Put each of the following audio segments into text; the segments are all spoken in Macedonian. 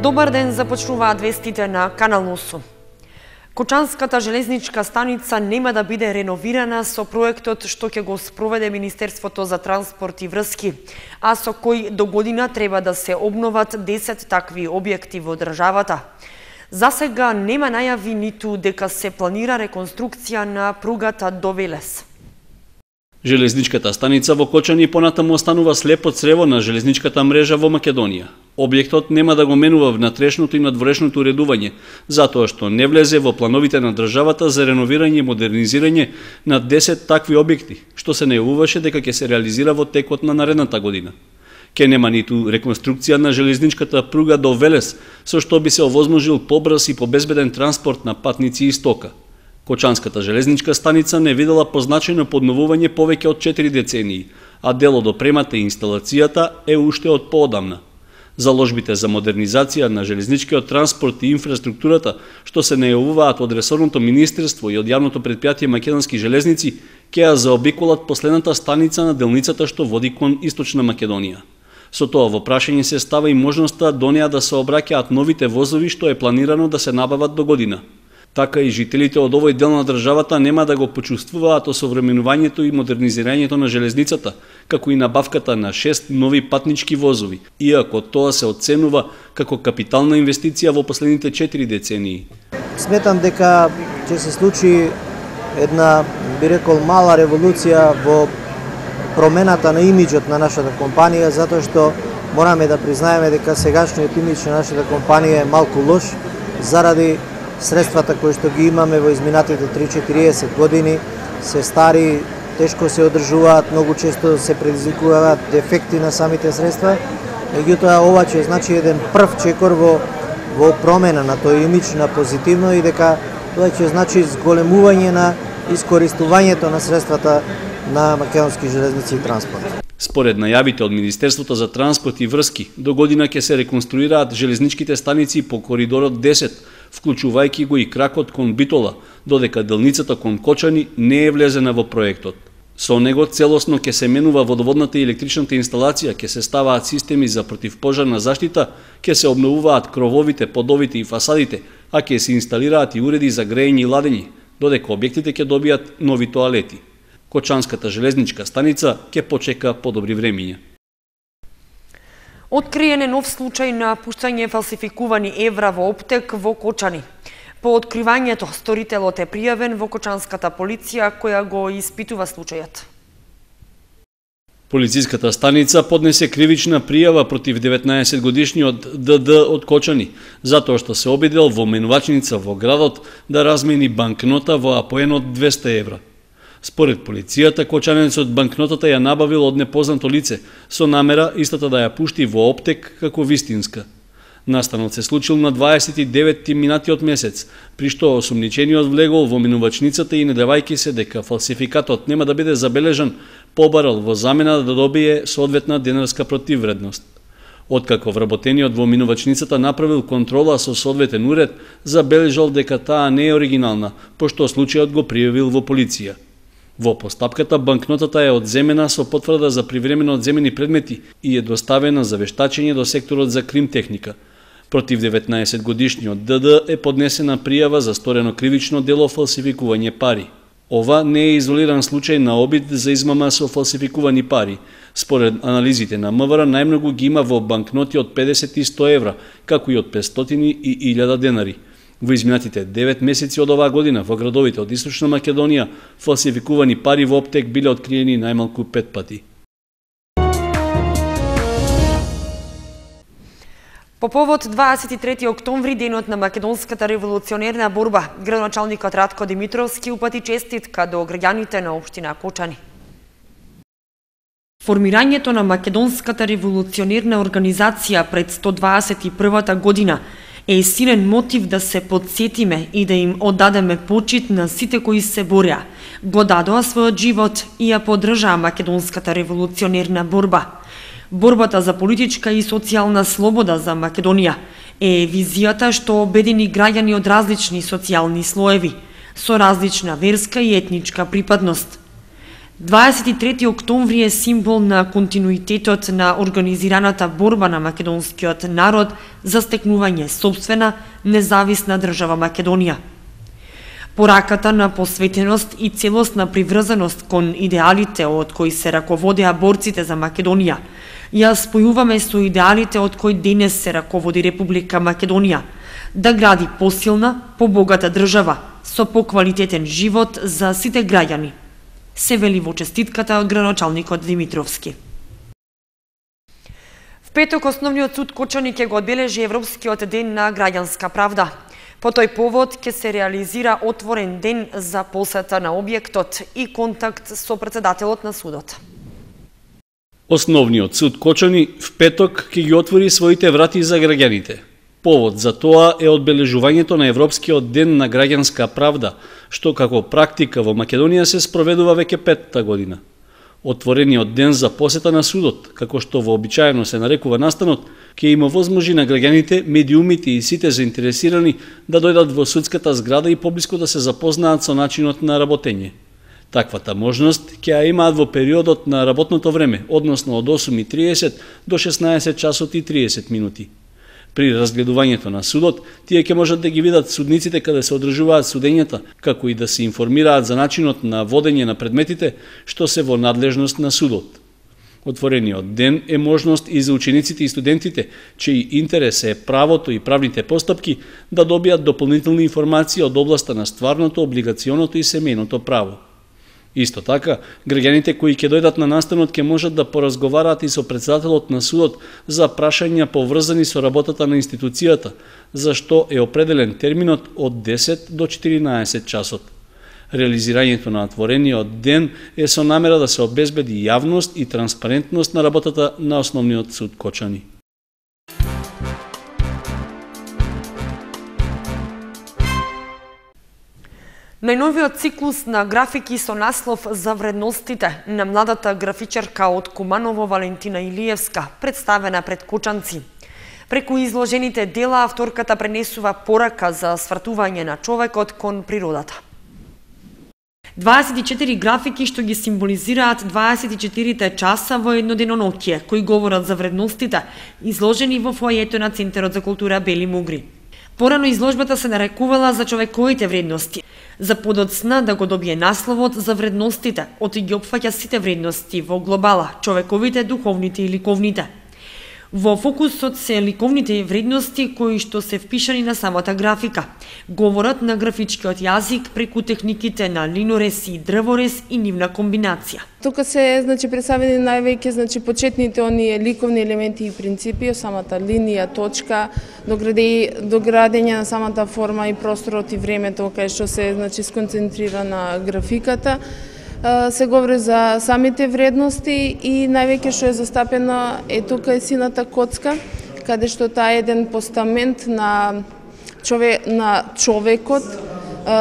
Добар ден, започнуваат вестите на Канал Носу. Кочанската железничка станица нема да биде реновирана со проектот што ќе го спроведе Министерството за транспорт и врски, а со кој до година треба да се обноват 10 такви објекти во државата. За сега нема најави ниту дека се планира реконструкција на пругата до Велес. Железничката станица во Кочани понатаму останува слепо црево на железничката мрежа во Македонија. Објектот нема да го менува внатрешното и надворешното уредување, затоа што не влезе во плановите на државата за реновирање и модернизирање на 10 такви објекти, што се најавуваше дека ќе се реализира во текот на наредната година. Ке нема ниту реконструкција на железничката пруга до Велес, со што би се овозможил побрз и побезбеден транспорт на патници и стока. Кочанската железничка станица не видела позначено подновување повеќе од 4 децении, а дел од опремата и инсталацијата е уште од поодамна. Заложбите за модернизација на железничкиот транспорт и инфраструктурата, што се најавуваат од ресорното министерство и од јавното претпријатие Македонски железници, ќе ја заобиколат последната станица на делницата што води кон Источна Македонија. Со тоа во прашање се става и можноста до неа да се обраќаат новите возови што е планирано да се набават до година. Така и жителите од овој дел на државата нема да го почувствуваат осовременувањето и модернизирањето на железницата, како и набавката на 6 нови патнички возови, иако тоа се оценува како капитална инвестиција во последните 4 децении. Сметам дека ќе се случи една, би рекол, мала револуција во промената на имиџот на нашата компанија, затоа што мораме да признаеме дека сегашниот имиџ на нашата компанија е малку лош заради средствата кои што ги имаме во изминатите 30-40 години се стари, тешко се одржуваат, многу често се предизвикуваат дефекти на самите средства. Меѓутоа ова ќе значи еден прв чекор во промена на тој имиџ на позитивно и дека тоа ќе значи зголемување на искористувањето на средствата на Македонски железници и транспорт. Според најавите од Министерството за транспорт и врски, до година ќе се реконструираат железничките станици по коридорот 10, вклучувајќи го и кракот кон Битола, додека делницата кон Кочани не е влезена во проектот. Со него целосно ќе се менува водоводната и електричната инсталација, ќе се ставаат системи за противпожарна заштита, ќе се обновуваат крововите, подовите и фасадите, а ќе се инсталираат и уреди за грејење и ладење, додека објектите ќе добијат нови тоалети. Кочанската железничка станица ќе почека подобри времиња. Откриен е нов случај на пуштање фалсификувани евра во оптек во Кочани. По откривањето, сторителот е пријавен во Кочанската полиција, која го испитува случајот. Полициската станица поднесе кривична пријава против 19-годишниот ДД од Кочани, затоа што се обидел во менувачница во градот да размени банкнота во апоен од 200 евра. Според полицијата, кочанецот банкнотата ја набавил од непознато лице, со намера истата да ја пушти во оптек како вистинска. Настанот се случил на 29 минатиот месец, при што осумничениот влегол во минувачницата и надевајќи се дека фалсификатот нема да биде забележан, побарал во замена да добие соодветна денарска противвредност. Откако вработениот во минувачницата направил контрола со соодветен уред, забележал дека таа не е оригинална, пошто случајот го пријавил во полиција. Во постапката банкнотата е одземена со потврда за привремено одземени предмети и е доставена за вештачење до секторот за кримтехника. Против 19-годишниот ДД е поднесена пријава за сторено кривично дело фалсификување пари. Ова не е изолиран случај на обид за измама со фалсификувани пари. Според анализите на МВР најмногу ги има во банкноти од 50 и 100 евра, како и од 500 и 1000 денари. Во изминатите 9 месеци од оваа година во градовите од Источна Македонија фалсификувани пари во оптек биле откриени најмалку 5 пати. По повод 23 октомври, денот на македонската револуционерна борба, градоначалникот Радко Димитровски упати честитка до граѓаните на општина Кочани. Формирањето на македонската револуционерна организација пред 121 година е силен мотив да се подсетиме и да им оддадеме почит на сите кои се бореа, го дадоа својот живот и ја поддржаа македонската револуционерна борба. Борбата за политичка и социјална слобода за Македонија е визијата што обедини граѓани од различни социјални слоеви, со различна верска и етничка припадност. 23 октомври е символ на континуитетот на организираната борба на македонскиот народ за стекнување сопствена независна држава Македонија. Пораката на посветеност и целосна приврзаност кон идеалите од кои се раководеа борците за Македонија ја спојуваме со идеалите од кои денес се раководи Република Македонија, да гради посилна, побогата држава со поквалитетен живот за сите граѓани, се вели во честитката од градоначалникот Димитровски. В петок Основниот суд Кочани ќе го одбележи Европскиот ден на граѓанска правда. По тој повод ќе се реализира отворен ден за посета на објектот и контакт со претседателот на судот. Основниот суд Кочани в петок ќе ги отвори своите врати за граѓаните. Повод за тоа е одбележувањето на Европскиот ден на граѓанска правда, што како практика во Македонија се спроведува веќе 5-та година. Отворениот ден за посета на судот, како што вообичаено се нарекува настанот, ќе им овозможи на граѓаните, медиумите и сите заинтересирани да дојдат во судската зграда и поблиску да се запознаат со начинот на работење. Таквата можност ќе ја имаат во периодот на работното време, односно од 8:30 до 16 часот и 30 минути. При разгледувањето на судот, тие ќе можат да ги видат судниците каде се одржуваат судењата, како и да се информираат за начинот на водење на предметите што се во надлежност на судот. Отворениот ден е можност и за учениците и студентите, чиј интерес е правото и правните постапки, да добијат дополнителни информации од областа на стварното, облигационото и семејното право. Исто така, граѓаните кои ќе дојдат на настанот ќе можат да поразговараат и со претседателот на судот за прашања поврзани со работата на институцијата, за што е определен терминот од 10 до 14 часот. Реализирањето на отворениот ден е со намера да се обезбеди јавност и транспарентност на работата на Основниот суд Кочани. Најновиот циклус на графики со наслов за вредностите на младата графичарка од Куманово Валентина Илиевска, представена пред кочанци. Преку изложените дела, авторката пренесува порака за свртување на човекот кон природата. 24 графики што ги символизираат 24 часа во едно деноноќие, кои говорат за вредностите, изложени во фојето на Центарот за култура Бели Мугри. Порано изложбата се нарекувала за човековите вредности, за подоцна да го добие насловот за вредностите, оти ги опфаќа сите вредности во глобала, човековите, духовните и ликовните. Во фокусот се ликовните вредности кои што се впишани на самата графика. Говорат на графичкиот јазик преку техниките на линорез и дрворез и нивна комбинација. Тука се представени највеќе почетните оние ликовни елементи и принципи, самата линија, точка, доградење на самата форма и просторот и времето кај што се сконцентрира на графиката. Се говори за самите вредности и највеќе што е застапено е тука е сината коцка, каде што таа е еден постамент на човекот,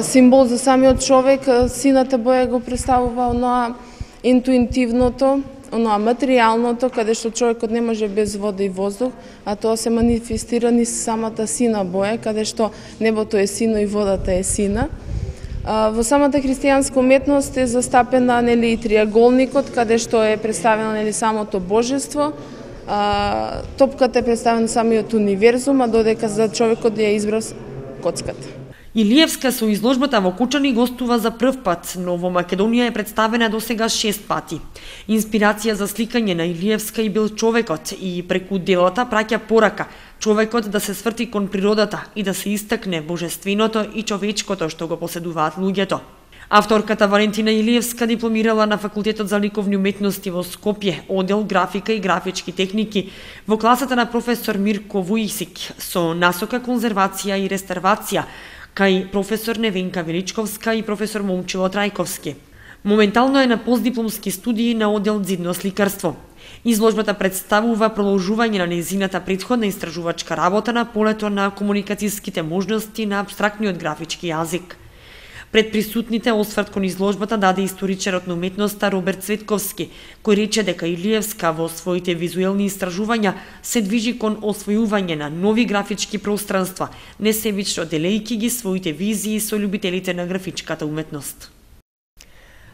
символ за самиот човек. Сината боја го представува оноа интуитивното, оноа материјалното, каде што човекот не може без вода и воздух, а тоа се манифестира низ самата сина боја, каде што небото е сино и водата е сина. Во самата христијанска уметност е застапена и триаголникот, каде што е представено самото божество. Топката е представена самиот универзум, а додека за човекот ја избрав коцката. Илиевска со изложбата во Кочани гостува за прв пат, но во Македонија е представена досега 6 пати. Инспирација за сликање на Илиевска и бил човекот и преку делата праќа порака човекот да се сврти кон природата и да се истакне божественото и човечкото што го поседуваат луѓето. Авторката Валентина Илиевска дипломирала на Факултетот за ликовни уметности во Скопје, оддел графика и графички техники, во класата на професор Мирко Вујсик, со насока конзервација и реставрација, кај професор Невенка Величковска и професор Момчило Трајковски. Моментално е на постдипломски студии на оддел ѕидно сликарство. Изложбата представува продолжување на незината претходна истражувачка работа на полето на комуникацијските можности на апстрактниот графички јазик. Пред присутните осврт кон изложбата даде историчарот на уметноста Роберт Цветковски, кој рече дека Илиевска во своите визуелни истражувања се движи кон освојување на нови графички пространства, несебично делејќи ги своите визии со љубителите на графичката уметност.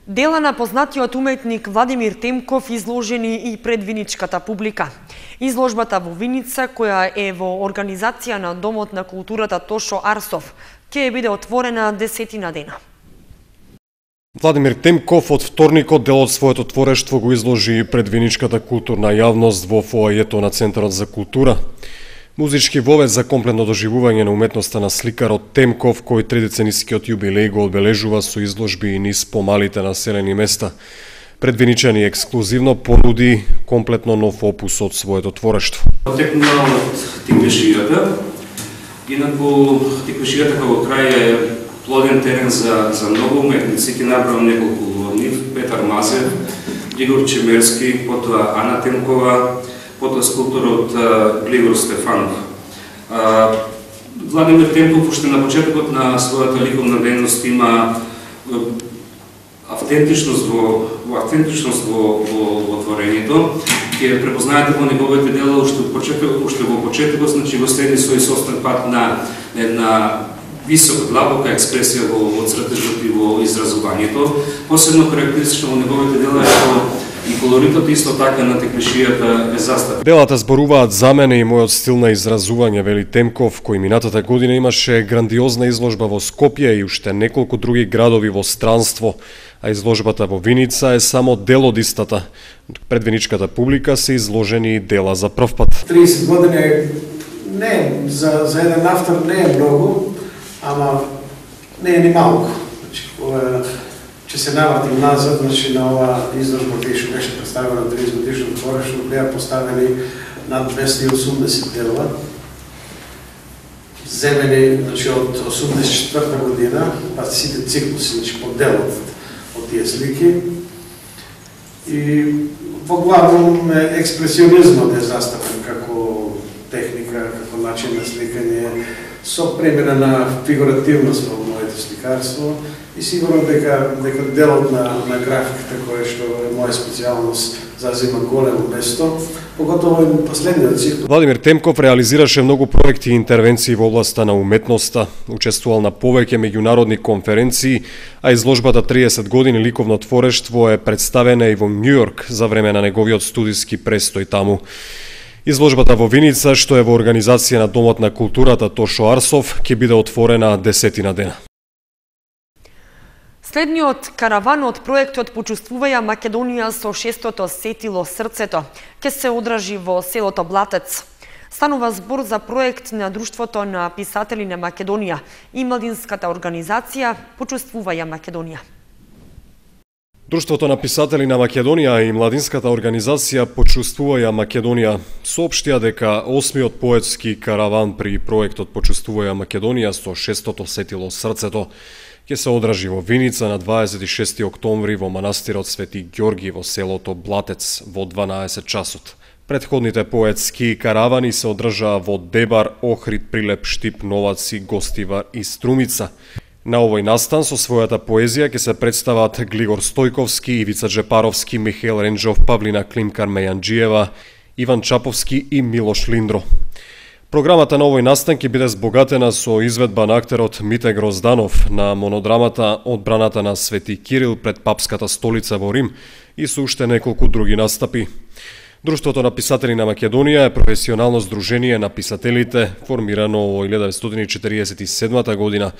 Дела на познатиот уметник Владимир Темков изложени и пред виничката публика. Изложбата во Виница, која е во организација на Домот на културата Тошо Арсов, ќе биде отворена 10 дена. Владимир Темков од вторникот дел од своето творештво го изложи пред виничката културна јавност во фоајето на Центарот за култура. Музички вовед за комплетно доживување на уметноста на сликарот Темков, кој тредиценискиот јубилеј го одбележува со изложби и низ помалите населени места. Пред виничани ексклузивно понуди комплетно нов опус од своето творештво. Текнува од Тиквешијата. Инаку Тиквешијата како крај е плоден терен за многу уметници. Ќе набравам неколку од нив: Петар Мазев, Игор Чемерски, потоа Ана Темкова, потоа скулпторот Глигор Стефанов. Владимир Темков уште на почетокот на својата ликовна дейност има автентичност во творењето. Ќе препознаете во неговите дела уште во почетокот, значи го следи свој собствен пат на една висока, длабока експресија во цртежот и во изразувањето. Посебно карактеристично во неговите дела е што и колоритот исто така на Тиквешијата е застапен. Делата зборуваат за мене и мојот стил на изразување, вели Темков, кој минатата година имаше грандиозна изложба во Скопје и уште неколку други градови во странство, а изложбата во Виница е само дел од истата. Пред виничката публика се изложени дела за прв пат. 30 години за еден автор не е многу, ама не е ни малку. Че се навратим назад, значи на ова изложба што беше представена 30 годишно творештво, беа поставени над 280 дела, земени, значи од 84 година, па сите циклуси, значи по делот од тие слики. И во главном експресионизмот е застапен како техника, како начин на сликање, со премена на фигуративност во моето сликарство. И сигурно дека делот на графиката, која што е моја специјалност, зазема големо место, поготово и последниот цикл. Владимир Темков реализираше многу проекти и интервенции во областа на уметноста, учествувал на повеќе меѓународни конференции, а изложбата 30 години ликовно творештво е представена и во Њујорк за време на неговиот студиски престој таму. Изложбата во Виница, што е во организација на Домот на културата Тошо Арсов, ќе биде отворена 10 дена. Следниот караван од проектот Почувствувај Македонија со 6-то сетило Срцето ќе се одржи во селото Блатец. Станува збор за проект на Друштвото на писатели на Македонија и младинската организација Почувствувај Македонија. Друштвото на писатели на Македонија и младинската организација Почувствувај Македонија соопштија дека 8-миот поетски караван при проектот Почувствувај Македонија со 6-то сетило Срцето ќе се одржи во Виница на 26 октомври во манастирот Свети Ѓорги во селото Блатец во 12 часот. Претходните поетски каравани се одржаа во Дебар, Охрид, Прилеп, Штип, Новаци, Гостивар и Струмица. На овој настан со својата поезија ќе се представат Глигор Стојковски, Ивица Джепаровски, Михаил Ренџов, Павлина Климкар Мејанџиева, Иван Чаповски и Милош Линдро. Програмата на овој настан ќе биде збогатена со изведба на актерот Мите Грозданов на монодрамата Одбраната на Свети Кирил пред папската столица во Рим и со уште неколку други настапи. Друштвото на писатели на Македонија е професионално здружение на писателите, формирано во 1947 година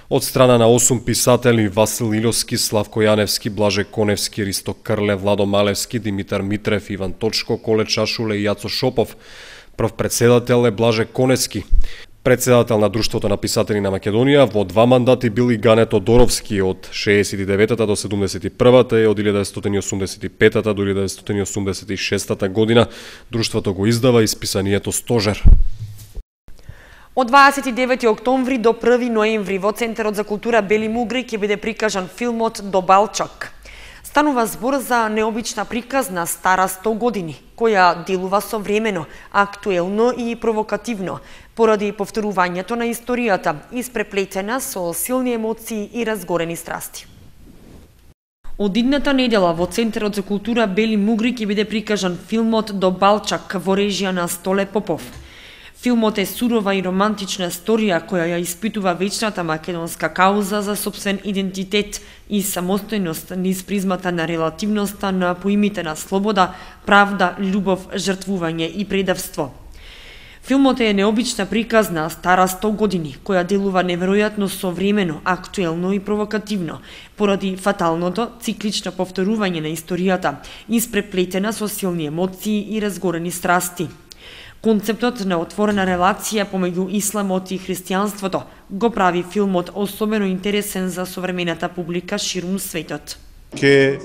од страна на 8 писатели: Васил Илјовски, Славко Јаневски, Блаже Коневски, Ристо Крле, Владо Малевски, Димитар Митрев, Иван Точко, Коле Чашуле и Јацо Шопов. Прв председател е Блаже Коневски. Председател на Друштвото на писатели на Македонија во 2 мандати бил и Гане Тодоровски од 69-та до 71-та и од 1985-та до 1986-та година. Друштвото го издава исписанието Стожер. Од 29 октомври до 1 ноември во Центарот за култура Бели Мугри ќе биде прикажан филмот До Балчак. Станува збор за необична приказна стара 100 години, која делува современо, актуелно и провокативно, поради повторувањето на историјата, испреплетена со силни емоции и разгорени страсти. Од идната недела во Центарот за култура Бели Мугри ќе биде прикажан филмот До Балчак во режија на Столе Попов. Филмот е сурова и романтична сторија која ја испитува вечната македонска кауза за сопствен идентитет и самостојност низ призмата на релативноста на поимите на слобода, правда, љубов, жртвување и предавство. Филмот е необична приказна, стара 100 години, која делува неверојатно современо, актуелно и провокативно, поради фаталното, циклично повторување на историјата, испреплетена со силни емоции и разгорени страсти. Концептот на отворена релација помеѓу исламот и христијанството го прави филмот особено интересен за современата публика ширум светот. Ке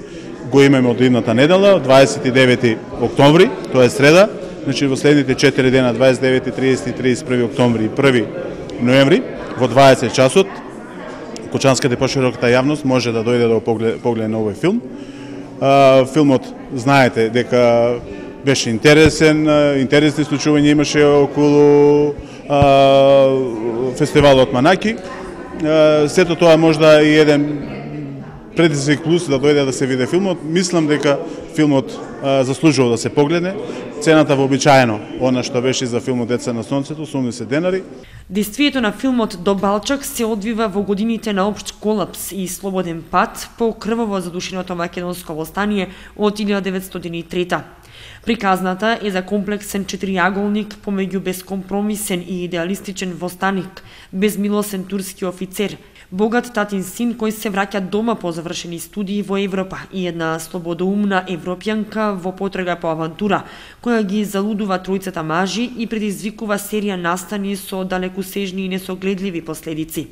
го имаме од идната недела, 29 октомври, тоа е среда, значи во следните 4 дена, 29, 30, 31 октомври и 1 ноември, во 20 часот, кочанската и пошироката јавност може да дојде да погледа на овој филм. Филмот, знаете, дека беше интересни случувања имаше околу фестивалот Манаки. Сето тоа можда и еден предизвик плюс да дојде да се види филмот. Мислам дека филмот заслужува да се погледне. Цената вообичаено, она што беше за филмот Деца на сонцето, 80 денари. Действието на филмот До Балчак се одвива во годините на општ колапс и слободен пат по крваво задушеното македонско востание од 1903. Приказната е за комплексен четириаголник помеѓу бескомпромисен и идеалистичен востаник, безмилосен турски офицер, богат татин син кој се враќа дома по завршени студии во Европа и една слободоумна европјанка во потрага по авантура, која ги залудува тројцата мажи и предизвикува серија настани со далекосежни и несогледливи последици.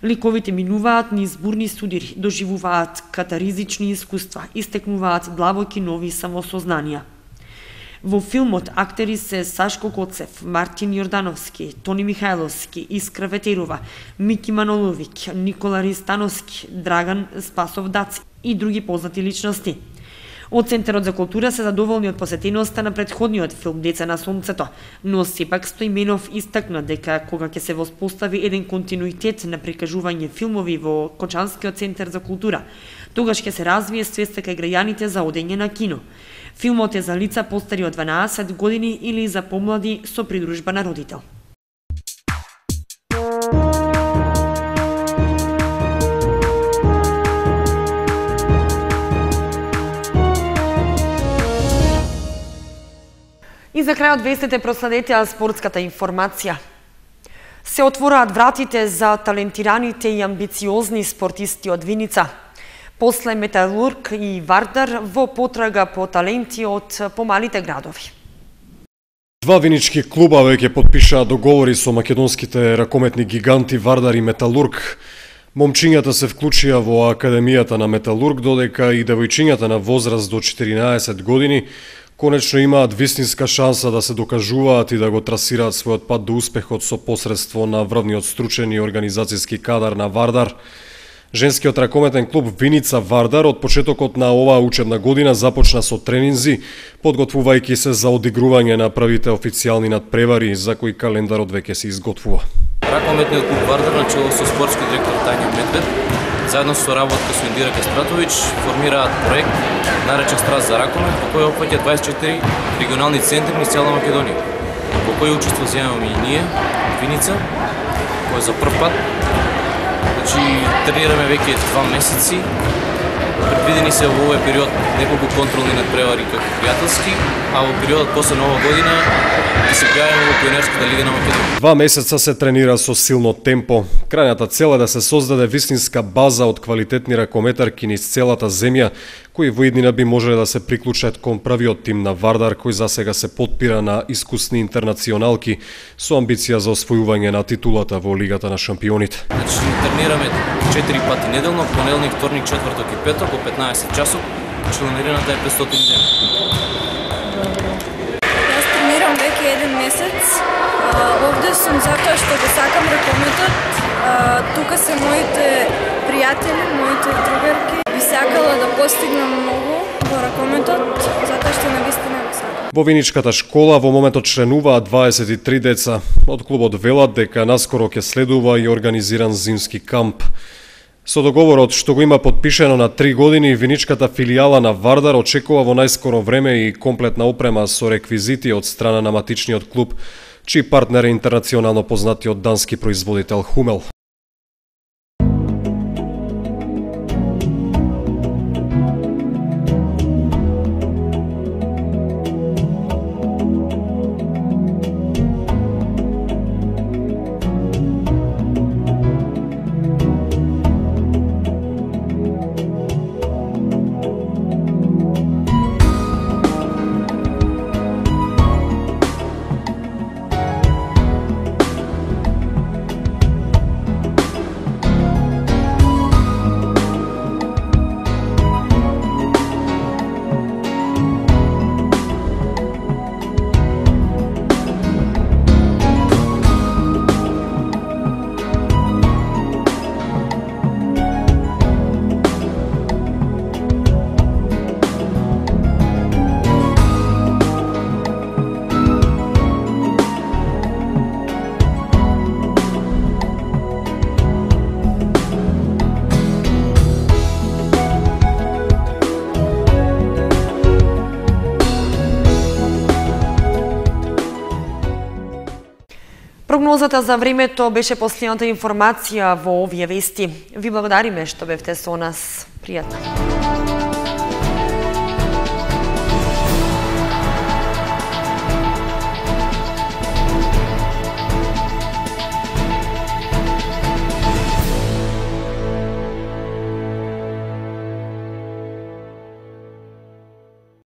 Ликовите минуваат низ бурни судири, доживуваат катаризични искуства, истекнуваат длабоки нови самосознанија. Во филмот актери се Сашко Коцев, Мартин Јордановски, Тони Михајловски, Искра Ветерова, Мики Маноловиќ, Никола Ристановски, Драган Спасов Даци и други познати личности. Од Центарот за култура се задоволни од посетеноста на претходниот филм Деца на сонцето, но сепак Стоименов истакна дека кога ќе се воспостави еден континуитет на прикажување филмови во Кочанскиот центар за култура, тогаш ќе се развие свеста кај граѓаните за одење на кино. Филмот е за лица постари од 12 години или за помлади со придружба на родител. И за крајот вестите проследете спортската информација. Се отвораат вратите за талентираните и амбициозни спортисти од Виница. После Металург и Вардар во потрага по таленти од помалите градови. Два винички клуба веќе потпишаа договори со македонските ракометни гиганти Вардар и Металург. Момчињата се вклучија во Академијата на Металург, додека и девојчињата на возраст до 14 години конечно имаат вистинска шанса да се докажуваат и да го трасираат својот пат до успехот со посредство на врвниот стручен и организацијски кадар на Вардар. Женскиот ракометен клуб Виница Вардар од почетокот на оваа учебна година започна со тренинзи, подготвувајќи се за одигрување на првите официјални надпревари за кои календарот веќе се изготвува. Ракометниот клуб Вардар на чело со спортски директор Тања Медвед, заедно со работка со Индира Кастратовиќ, формираат проект наречен Страст за ракомет, по кој опфаќа 24 регионални центри низ цела Македонија, по кој учество земаме и ние, Виница, кој за прв пат. Значи, тренираме веќе 2 месеци. Предвидени се во овој период неколку контролни надпревари како пријателски, а во периодот после Нова година ќе се појавиме во Пионерската лига на Македонија. 2 месеца се тренира со силно темпо. Крајната цел е да се создаде вистинска база од квалитетни ракометарки низ целата земја, кои во иднина би можеле да се приклучат кон првиот тим на Вардар, кој засега се потпира на искусни интернационалки со амбиција за освојување на титулата во Лигата на шампионите. Значи, тренираме 4 пати неделно, понеделник, вторник, четврток и петок по 15 часот. Членарината е 500 дена. Јас тренирам веќе 1 месец. Овде сум затоа што го сакам ракометот. Тука се моите пријатели, моите другарки. Би сакала да постигнам многу во ракометот, затоа што навистина го сакам. Во Виничката школа во моментот членуваат 23 деца. Од клубот велат дека наскоро ќе следува и организиран зимски камп. Со договорот што го има потпишено на 3 години, Виничката филијала на Вардар очекува во најскоро време и комплетна опрема со реквизити од страна на матичниот клуб, чиј партнер е интернационално познатиот дански производител Хумел. Прогнозата за времето беше последната информација во овие вести. Ви благодариме што бевте со нас. Пријатно.